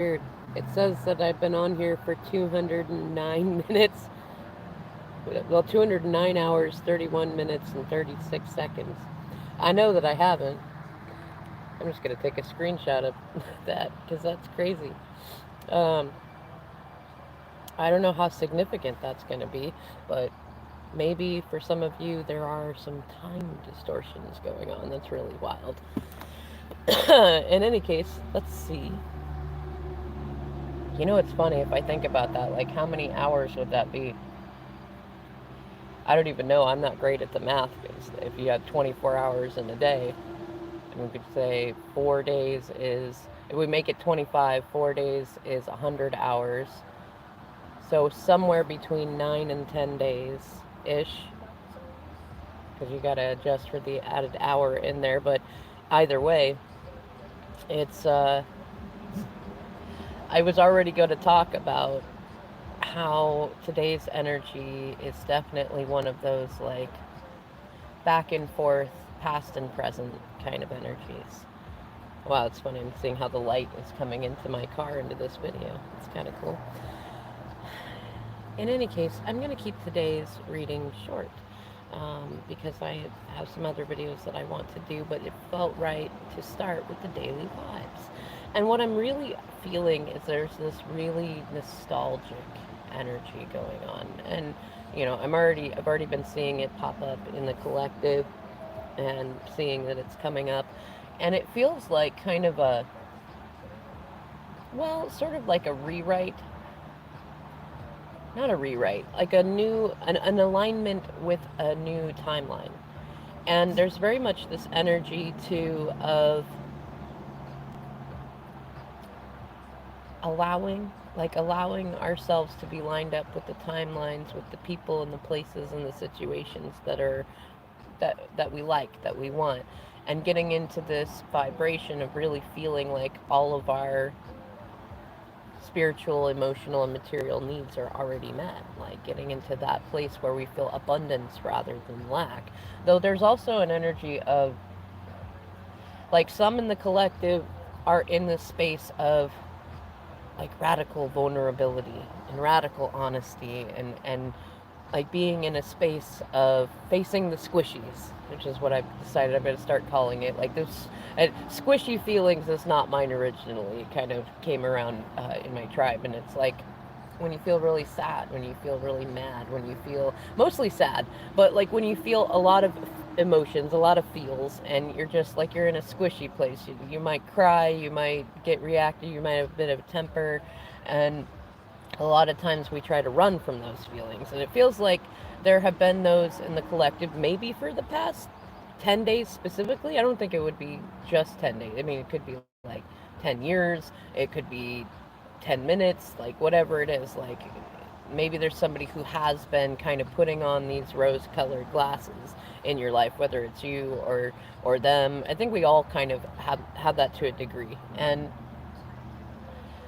Weird. It says that I've been on here for 209 minutes. Well, 209 hours, 31 minutes, and 36 seconds. I know that I haven't. I'm just going to take a screenshot of that because that's crazy. Um, I don't know how significant that's going to be, but maybe for some of you there are some time distortions going on. That's really wild. In any case, let's see. You know, it's funny if I think about that. Like, how many hours would that be? I don't even know. I'm not great at the math. Because if you had 24 hours in a day, and we could say 4 days is, if we make it 25, 4 days is 100 hours. So somewhere between 9 and 10 days ish, because you got to adjust for the added hour in there. But either way, it's, I was already going to talk about how today's energy is definitely one of those like back and forth, past and present kind of energies. Wow, it's funny. I'm seeing how the light is coming into my car into this video. It's kind of cool. In any case, I'm going to keep today's reading short because I have some other videos that I want to do, but it felt right to start with the daily vibes. And what I'm really feeling is there's this really nostalgic energy going on. And you know, I've already been seeing it pop up in the collective and seeing that it's coming up. And it feels like kind of a, well, sort of like a rewrite, not a rewrite, like an alignment with a new timeline. And there's very much this energy too of allowing ourselves to be lined up with the timelines, with the people and the places and the situations that we like, that we want, and getting into this vibration of really feeling like all of our spiritual, emotional, and material needs are already met. Like getting into that place where we feel abundance rather than lack. Though there's also an energy of like some in the collective are in this space of like radical vulnerability and radical honesty and like being in a space of facing the squishies, which is what I've decided I'm going to start calling it. Like this, squishy feelings is not mine originally. It kind of came around in my tribe, and it's like when you feel really sad, when you feel really mad, when you feel mostly sad, but like when you feel a lot of emotions, a lot of feels, and you're just like you're in a squishy place. You might cry, you might get reactive, you might have a bit of a temper, and a lot of times we try to run from those feelings. And it feels like there have been those in the collective, maybe for the past 10 days specifically. I don't think it would be just 10 days. I mean, it could be like 10 years, it could be 10 minutes, like whatever it is. Like maybe there's somebody who has been kind of putting on these rose colored glasses in your life, whether it's you or them. I think we all kind of have that to a degree. And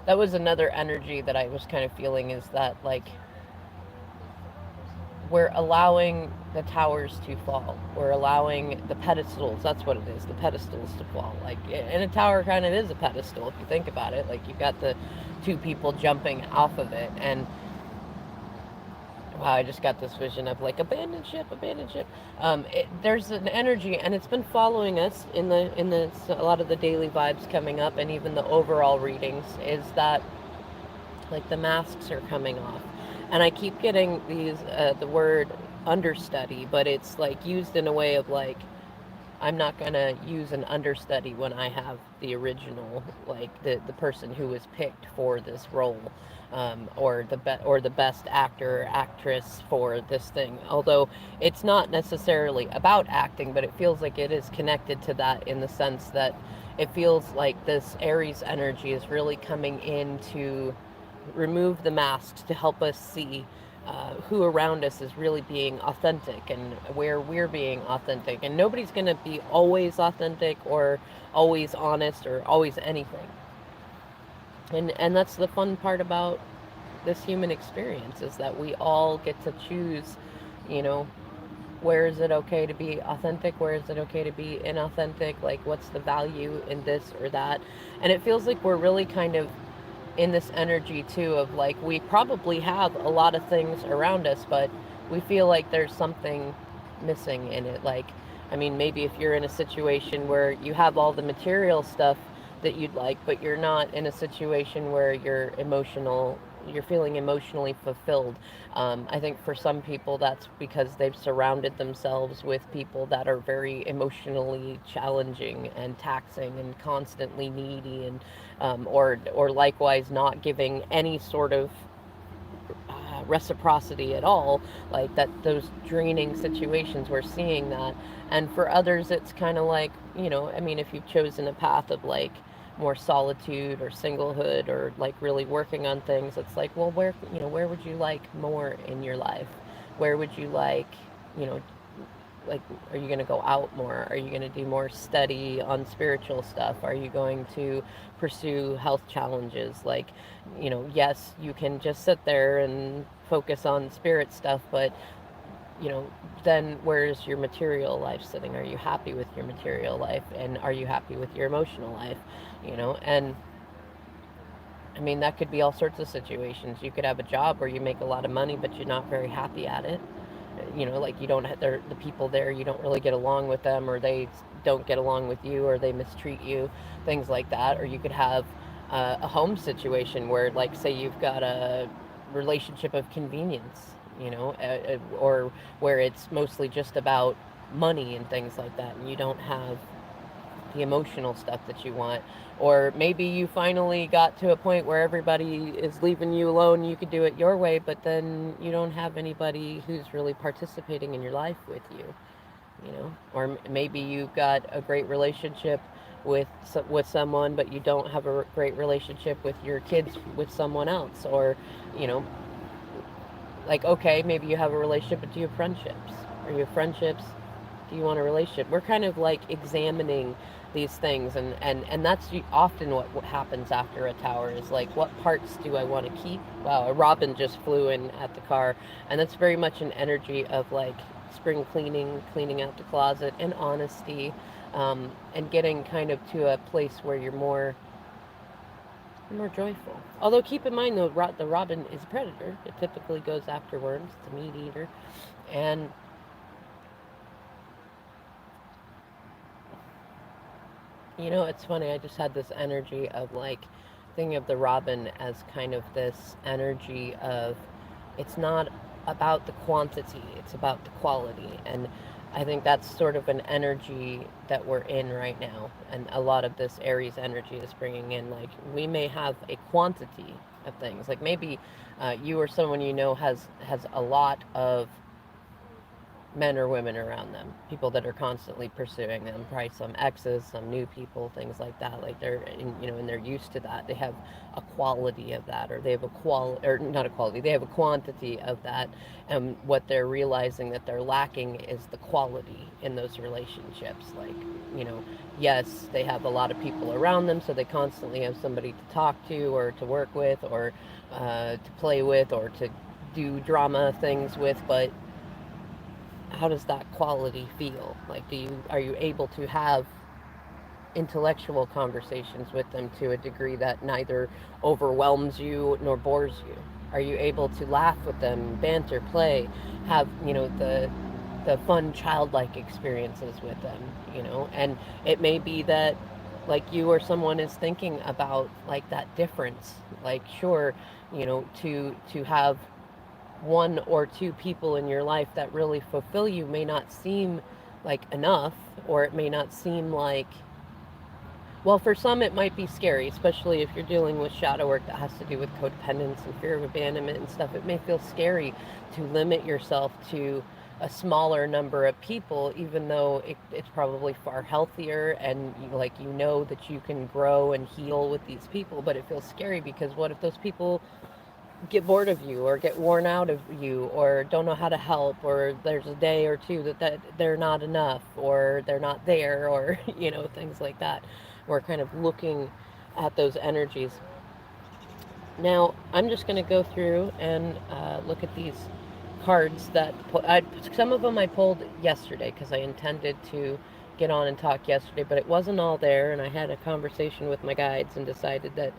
that was another energy that I was kind of feeling, is that like we're allowing the towers to fall. We're allowing the pedestals, that's what it is, the pedestals to fall. Like, and a tower kind of is a pedestal if you think about it. Like, you've got the two people jumping off of it, and wow, I just got this vision of like abandoned ship, abandoned ship. There's an energy, and it's been following us in the a lot of the daily vibes coming up, and even the overall readings. Is that like the masks are coming off, and I keep getting these the word understudy, but it's like used in a way of like I'm not gonna use an understudy when I have the original, like the person who was picked for this role, or the best actor or actress for this thing. Although it's not necessarily about acting, but it feels like it is connected to that in the sense that it feels like this Aries energy is really coming in to remove the masks to help us see who around us is really being authentic and where we're being authentic. And nobody's going to be always authentic or always honest or always anything. And that's the fun part about this human experience, is that we all get to choose, you know, where is it okay to be authentic, where is it okay to be inauthentic, like what's the value in this or that. And it feels like we're really kind of in this energy too of like we probably have a lot of things around us, but we feel like there's something missing in it. Like, I mean, maybe if you're in a situation where you have all the material stuff that you'd like, but you're not in a situation where you're feeling emotionally fulfilled. I think for some people that's because they've surrounded themselves with people that are very emotionally challenging and taxing and constantly needy, and or likewise not giving any sort of reciprocity at all, like that, those draining situations, we're seeing that. And for others it's kind of like, I mean, if you've chosen a path of like more solitude or singlehood or like really working on things, it's like, well, where would you like more in your life? Where would you like, you know like, are you going to go out more? Are you going to do more study on spiritual stuff? Are you going to pursue health challenges? Like, yes, you can just sit there and focus on spirit stuff, but then where's your material life sitting? Are you happy with your material life, and are you happy with your emotional life? And I mean, that could be all sorts of situations. You could have a job where you make a lot of money, but you're not very happy at it. Like you don't have the people there, you don't really get along with them, or they don't get along with you, or they mistreat you, things like that. Or you could have a home situation where, like, say you've got a relationship of convenience, or where it's mostly just about money and things like that, and you don't have the emotional stuff that you want. Or maybe you finally got to a point where everybody is leaving you alone, you could do it your way, but then you don't have anybody who's really participating in your life with you. Or maybe you've got a great relationship with someone, but you don't have a great relationship with your kids with someone else. Or, you know, like, okay, maybe you have a relationship, but do you have friendships? Are you have friendships? Do you want a relationship? We're kind of like examining these things, and that's often what happens after a tower is like, what parts do I want to keep? Wow, a robin just flew in at the car, and that's very much an energy of like spring cleaning out the closet, and honesty, and getting kind of to a place where you're more joyful. Although keep in mind though, the robin is a predator. It typically goes after worms. It's a meat eater, and it's funny. I just had this energy of like thinking of the robin as kind of this energy of, it's not about the quantity, it's about the quality. And I think that's sort of an energy that we're in right now. And a lot of this Aries energy is bringing in, like, we may have a quantity of things. Like maybe you or someone has a lot of men or women around them, people that are constantly pursuing them, probably some exes, some new people, things like that. Like and they're used to that. They have a quality of that, or they have a or not a quality, they have a quantity of that. And what they're realizing that they're lacking is the quality in those relationships. Like, yes, they have a lot of people around them, so they constantly have somebody to talk to, or to work with, or to play with, or to do drama things with, but how does that quality feel? Like, are you able to have intellectual conversations with them to a degree that neither overwhelms you nor bores you? Are you able to laugh with them, banter, play, have, the fun childlike experiences with them, And it may be that, like, you or someone is thinking about like that difference. Like, sure, to have one or two people in your life that really fulfill you may not seem like enough, or it may not seem like, well, for some it might be scary, especially if you're dealing with shadow work that has to do with codependence and fear of abandonment and stuff. It may feel scary to limit yourself to a smaller number of people, even though it's probably far healthier, and that you can grow and heal with these people. But it feels scary because what if those people get bored of you, or get worn out of you, or don't know how to help, or there's a day or two that they're not enough, or they're not there, or things like that. We're kind of looking at those energies. Now I'm just going to go through and look at these cards that some of them I pulled yesterday because I intended to get on and talk yesterday, but it wasn't all there, and I had a conversation with my guides and decided that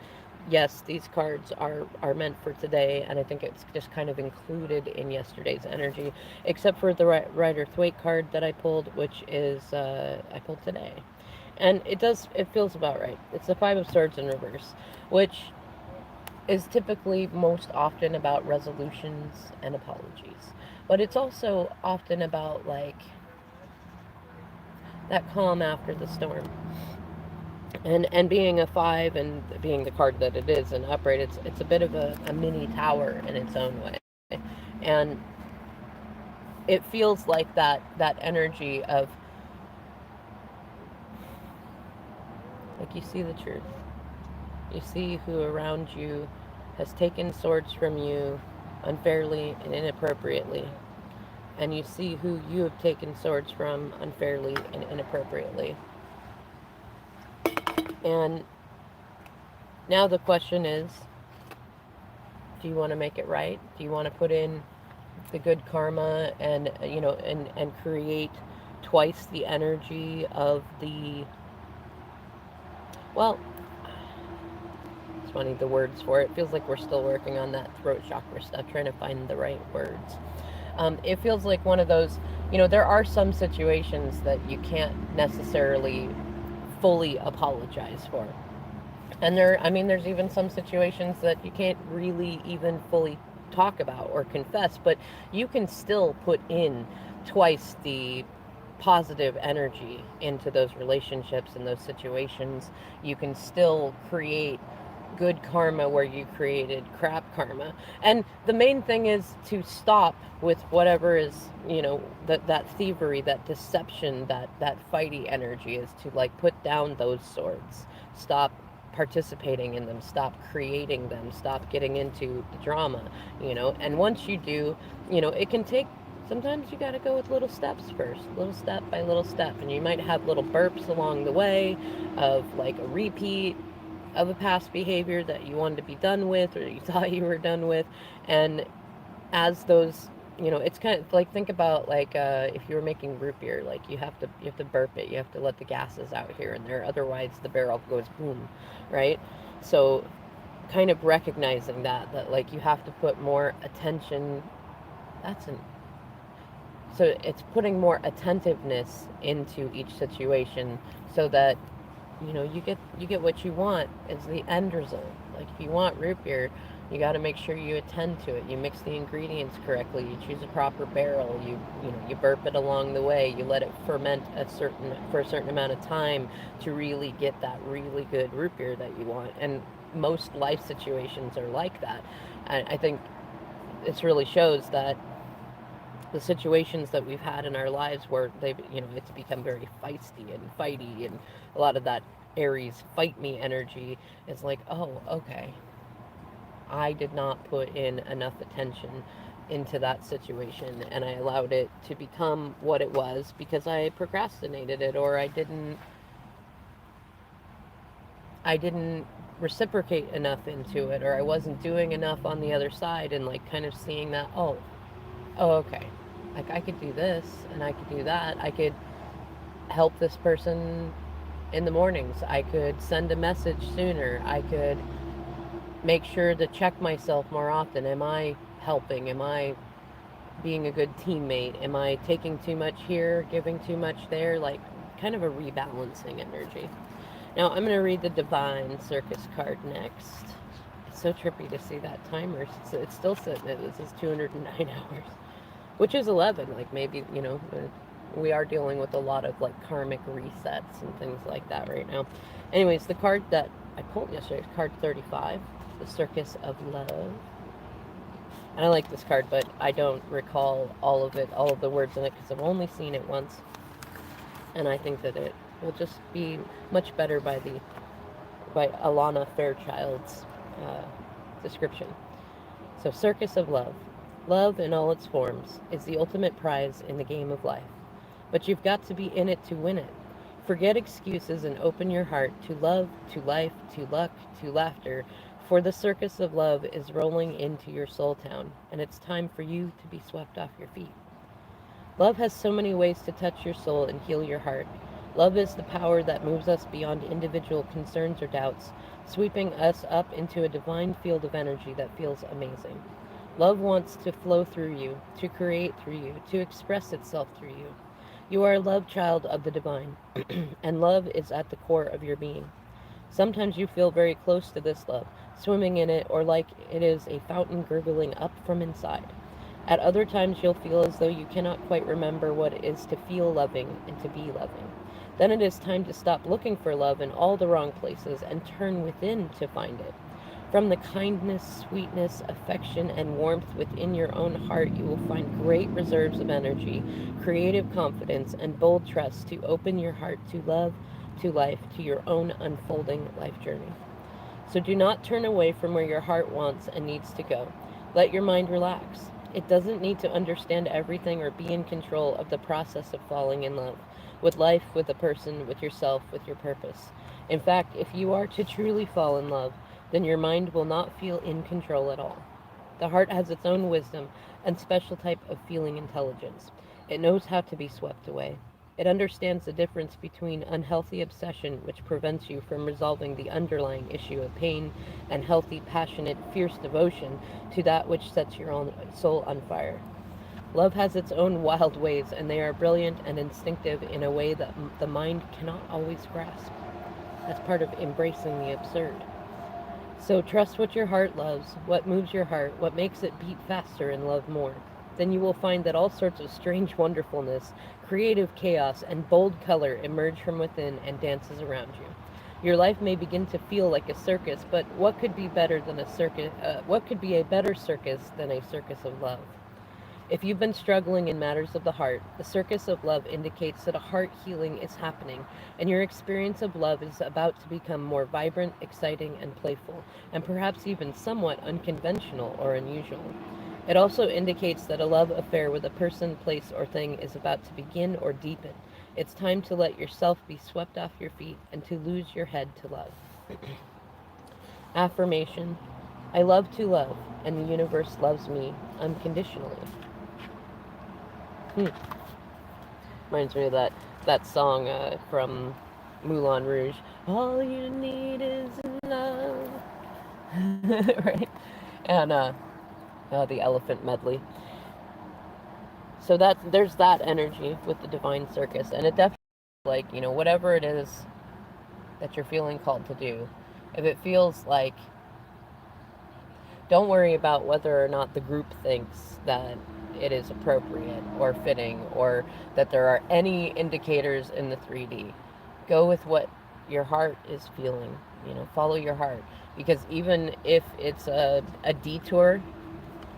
yes, these cards are meant for today, and I think it's just kind of included in yesterday's energy, except for the Rider Thwaite card that I pulled, which is I pulled today, and it feels about right. It's the Five of Swords in reverse, which is typically most often about resolutions and apologies, but it's also often about like that calm after the storm. And being a five and being the card that it is and upright, it's a bit of a mini tower in its own way, and it feels like that energy of like you see the truth, you see who around you has taken swords from you unfairly and inappropriately, and you see who you have taken swords from unfairly and inappropriately. And now the question is, do you want to make it right? Do you want to put in the good karma and and create twice the energy of the, well, it's funny, the words for it feels like we're still working on that throat chakra stuff, trying to find the right words. It feels like one of those, there are some situations that you can't necessarily fully apologize for. And there's even some situations that you can't really even fully talk about or confess, but you can still put in twice the positive energy into those relationships and those situations. You can still create good karma where you created crap karma. And the main thing is to stop with whatever is, that thievery, that deception, that fighty energy, is to like put down those swords. Stop participating in them, stop creating them, stop getting into the drama, and once you do, it can take, sometimes you got to go with little steps first, little step by little step, and you might have little burps along the way of like a repeat of a past behavior that you wanted to be done with or you thought you were done with. And as those, it's kind of like, think about like if you were making root beer, like you have to burp it, you have to let the gases out here and there, otherwise the barrel goes boom, right? So kind of recognizing that like you have to put more attention, that's an so it's putting more attentiveness into each situation, so that you get what you want is the end result. Like if you want root beer, you got to make sure you attend to it. You mix the ingredients correctly. You choose a proper barrel. You burp it along the way. You let it ferment for a certain amount of time to really get that really good root beer that you want. And most life situations are like that. I think this really shows that the situations that we've had in our lives where it's become very feisty and fighty, and a lot of that Aries fight me energy is like, oh, okay, I did not put in enough attention into that situation, and I allowed it to become what it was because I procrastinated it, or I didn't reciprocate enough into it, or I wasn't doing enough on the other side, and like kind of seeing that, oh, okay, like I could do this and I could do that. I could help this person in the mornings. I could send a message sooner. I could make sure to check myself more often. Am I helping? Am I being a good teammate? Am I taking too much here, giving too much there? Like kind of a rebalancing energy. Now I'm going to read the Divine Circus card next. It's so trippy to see that timer. It's still sitting at, this is 209 hours, which is 11. Like maybe, we are dealing with a lot of like karmic resets and things like that right now. Anyways, the card that I pulled yesterday is card 35, the Circus of Love. And I like this card, but I don't recall all of the words in it, because I've only seen it once. And I think that it will just be much better by Alana Fairchild's description. So, Circus of Love. Love in all its forms is the ultimate prize in the game of life. But you've got to be in it to win it. Forget excuses and open your heart to love, to life, to luck, to laughter, for the circus of love is rolling into your soul town, and it's time for you to be swept off your feet. Love has so many ways to touch your soul and heal your heart. Love is the power that moves us beyond individual concerns or doubts sweeping us up into a divine field of energy that feels amazing. Love wants to flow through you, to create through you, to express itself through you. You are a love child of the divine, and love is at the core of your being. Sometimes you feel very close to this love, swimming in it, or like it is a fountain gurgling up from inside. At other times, you'll feel as though you cannot quite remember what it is to feel loving and to be loving. Then it is time to stop looking for love in all the wrong places and turn within to find it. From the kindness, sweetness, affection, and warmth within your own heart, you will find great reserves of energy, creative confidence, and bold trust to open your heart to love, to life, to your own unfolding life journey. So do not turn away from where your heart wants and needs to go. Let your mind relax. It doesn't need to understand everything or be in control of the process of falling in love with life, with a person, with yourself, with your purpose. In fact, if you are to truly fall in love, then your mind will not feel in control at all. The heart has its own wisdom and special type of feeling intelligence. It knows how to be swept away. It understands the difference between unhealthy obsession, which prevents you from resolving the underlying issue of pain, and healthy, passionate, fierce devotion to that which sets your own soul on fire. Love has its own wild ways, and they are brilliant and instinctive in a way that the mind cannot always grasp. That's part of embracing the absurd. So trust what your heart loves, what moves your heart, what makes it beat faster and love more. Then you will find that all sorts of strange wonderfulness, creative chaos, and bold color emerge from within and dances around you. Your life may begin to feel like a circus, but what could be better than a circus? What could be a better circus than a circus of love? If you've been struggling in matters of the heart, the circus of love indicates that a heart healing is happening, and your experience of love is about to become more vibrant, exciting, and playful, and perhaps even somewhat unconventional or unusual. It also indicates that a love affair with a person, place, or thing is about to begin or deepen. It's time to let yourself be swept off your feet and to lose your head to love. Affirmation: I love to love, and the universe loves me unconditionally. Reminds me of that song from Moulin Rouge. All you need is love, right? And the elephant medley. So there's that energy with the divine circus, and it definitely, like, whatever it is that you're feeling called to do, if it feels like, don't worry about whether or not the group thinks that it is appropriate or fitting, or that there are any indicators in the 3D. Go with what your heart is feeling. Follow your heart, because even if it's a detour,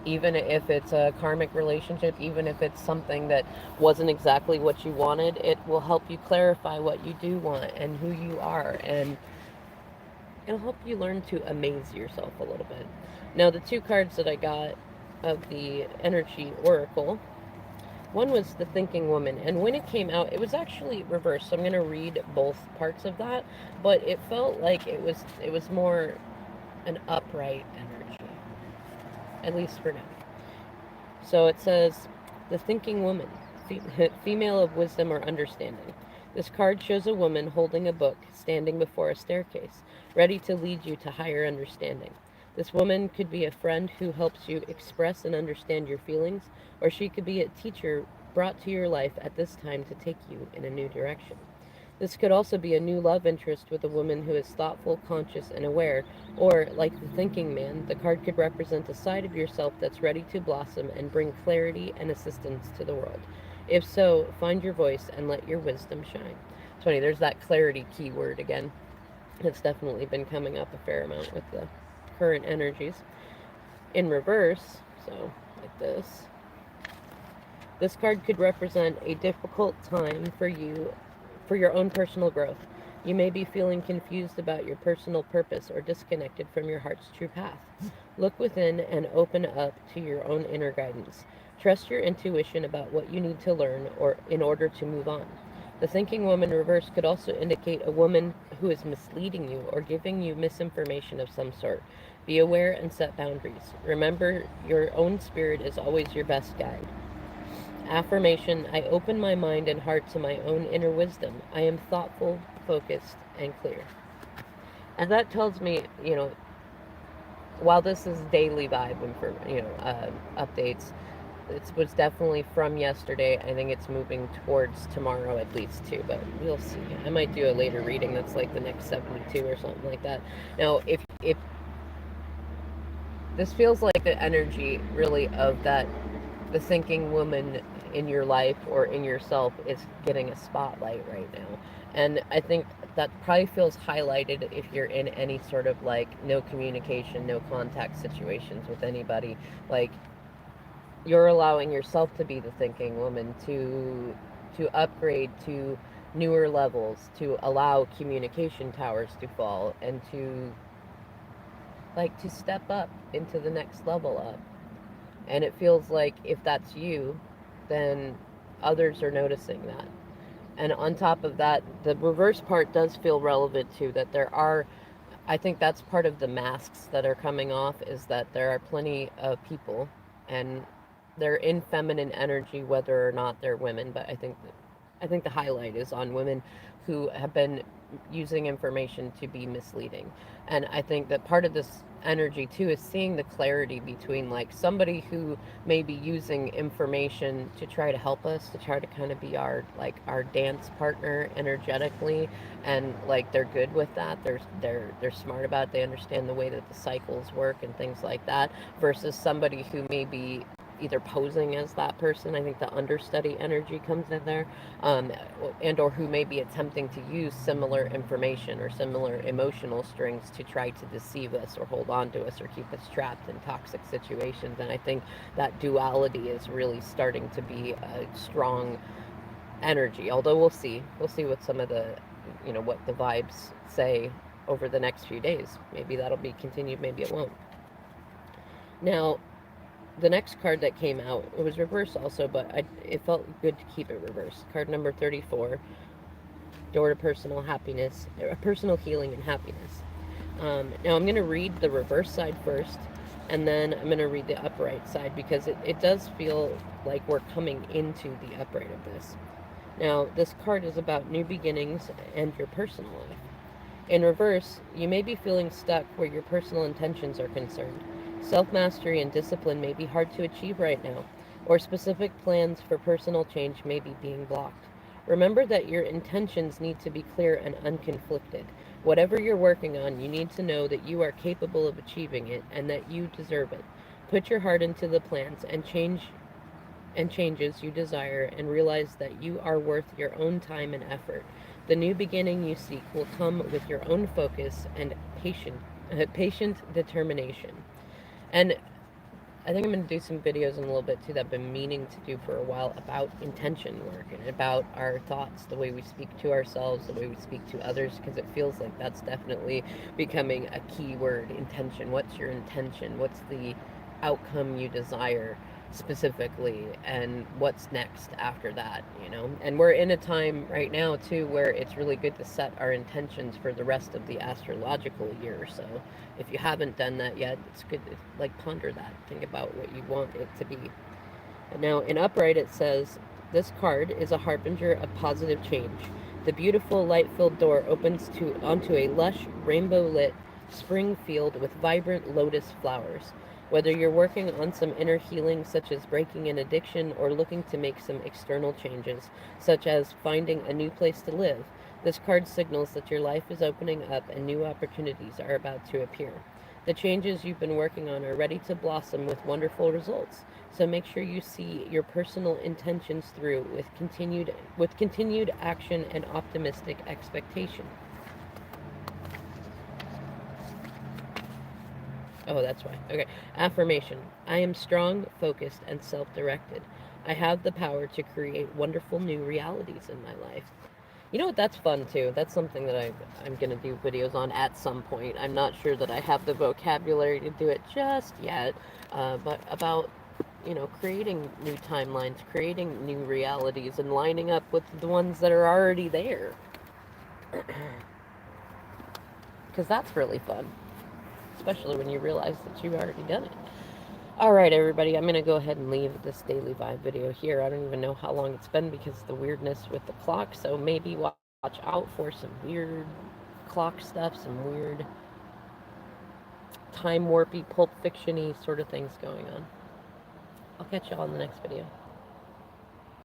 even if it's a karmic relationship, even if it's something that wasn't exactly what you wanted, it will help you clarify what you do want and who you are, and it'll help you learn to amaze yourself a little bit. Now, the two cards that I got of the Energy Oracle, one was the Thinking Woman, and when it came out, it was actually reversed, so I'm going to read both parts of that, but it felt like it was more an upright energy, at least for now. So it says, the Thinking Woman, female of wisdom or understanding. This card shows a woman holding a book, standing before a staircase, ready to lead you to higher understanding. This woman could be a friend who helps you express and understand your feelings, or she could be a teacher brought to your life at this time to take you in a new direction. This could also be a new love interest with a woman who is thoughtful, conscious, and aware, or, like the Thinking Man, the card could represent a side of yourself that's ready to blossom and bring clarity and assistance to the world. If so, find your voice and let your wisdom shine. It's funny, there's that clarity keyword again. It's definitely been coming up a fair amount with the current energies. In reverse, so like this card could represent a difficult time for you, for your own personal growth. You may be feeling confused about your personal purpose or disconnected from your heart's true path. Look within and open up to your own inner guidance. Trust your intuition about what you need to learn or in order to move on. The Thinking Woman reverse could also indicate a woman who is misleading you or giving you misinformation of some sort. Be aware and set boundaries. Remember, your own spirit is always your best guide. Affirmation: I open my mind and heart to my own inner wisdom. I am thoughtful, focused, and clear. And that tells me, while this is daily vibe and for updates, it was definitely from yesterday. I think it's moving towards tomorrow at least too, but we'll see. I might do a later reading that's like the next 72 or something like that. Now, if this feels like the energy really of that, the thinking woman in your life or in yourself is getting a spotlight right now. And I think that probably feels highlighted if you're in any sort of like no communication, no contact situations with anybody. Like, you're allowing yourself to be the thinking woman, to upgrade to newer levels, to allow communication towers to fall, and to step up into the next level up. And it feels like if that's you, then others are noticing that. And on top of that, the reverse part does feel relevant too, that there are, I think that's part of the masks that are coming off, is that there are plenty of people, and they're in feminine energy whether or not they're women, but I think the highlight is on women who have been using information to be misleading. And I think that part of this energy too is seeing the clarity between like somebody who may be using information to try to help us, to try to kind of be our dance partner energetically, and like they're good with that. They're smart about it. They understand the way that the cycles work and things like that, versus somebody who may be either posing as that person. I think the understudy energy comes in there, and or who may be attempting to use similar information or similar emotional strings to try to deceive us or hold on to us or keep us trapped in toxic situations. And I think that duality is really starting to be a strong energy. Although we'll see what some of the, what the vibes say over the next few days. Maybe that'll be continued, maybe it won't. Now, the next card that came out, it was reversed also, but it felt good to keep it reversed. Card number 34, door to personal happiness, personal healing and happiness. Now I'm going to read the reverse side first, and then I'm going to read the upright side, because it does feel like we're coming into the upright of this. Now, this card is about new beginnings and your personal life. In reverse, you may be feeling stuck where your personal intentions are concerned. Self-mastery and discipline may be hard to achieve right now, or specific plans for personal change may be being blocked. Remember that your intentions need to be clear and unconflicted. Whatever you're working on, you need to know that you are capable of achieving it and that you deserve it. Put your heart into the plans and changes you desire, and realize that you are worth your own time and effort. The new beginning you seek will come with your own focus and patient determination. And I think I'm going to do some videos in a little bit too that I've been meaning to do for a while about intention work and about our thoughts, the way we speak to ourselves, the way we speak to others, because it feels like that's definitely becoming a key word. Intention. What's your intention? What's the outcome you desire specifically, and what's next after that? And we're in a time right now too where it's really good to set our intentions for the rest of the astrological year. So if you haven't done that yet, it's good to like ponder that, think about what you want it to be. And now in upright it says, this card is a harbinger of positive change. The beautiful light-filled door opens onto a lush, rainbow-lit spring field with vibrant lotus flowers. Whether you're working on some inner healing, such as breaking an addiction, or looking to make some external changes, such as finding a new place to live, this card signals that your life is opening up and new opportunities are about to appear. The changes you've been working on are ready to blossom with wonderful results, so make sure you see your personal intentions through with continued action and optimistic expectation. Oh, that's why. Okay. Affirmation. I am strong, focused, and self-directed. I have the power to create wonderful new realities in my life. You know what? That's fun too. That's something that I'm going to do videos on at some point. I'm not sure that I have the vocabulary to do it just yet, but about, creating new timelines, creating new realities, and lining up with the ones that are already there. Because that's really fun, especially when you realize that you've already done it. Alright, everybody, I'm going to go ahead and leave this daily vibe video here. I don't even know how long it's been because of the weirdness with the clock, so maybe watch out for some weird clock stuff, some weird time warpy, Pulp Fiction-y sort of things going on. I'll catch y'all in the next video.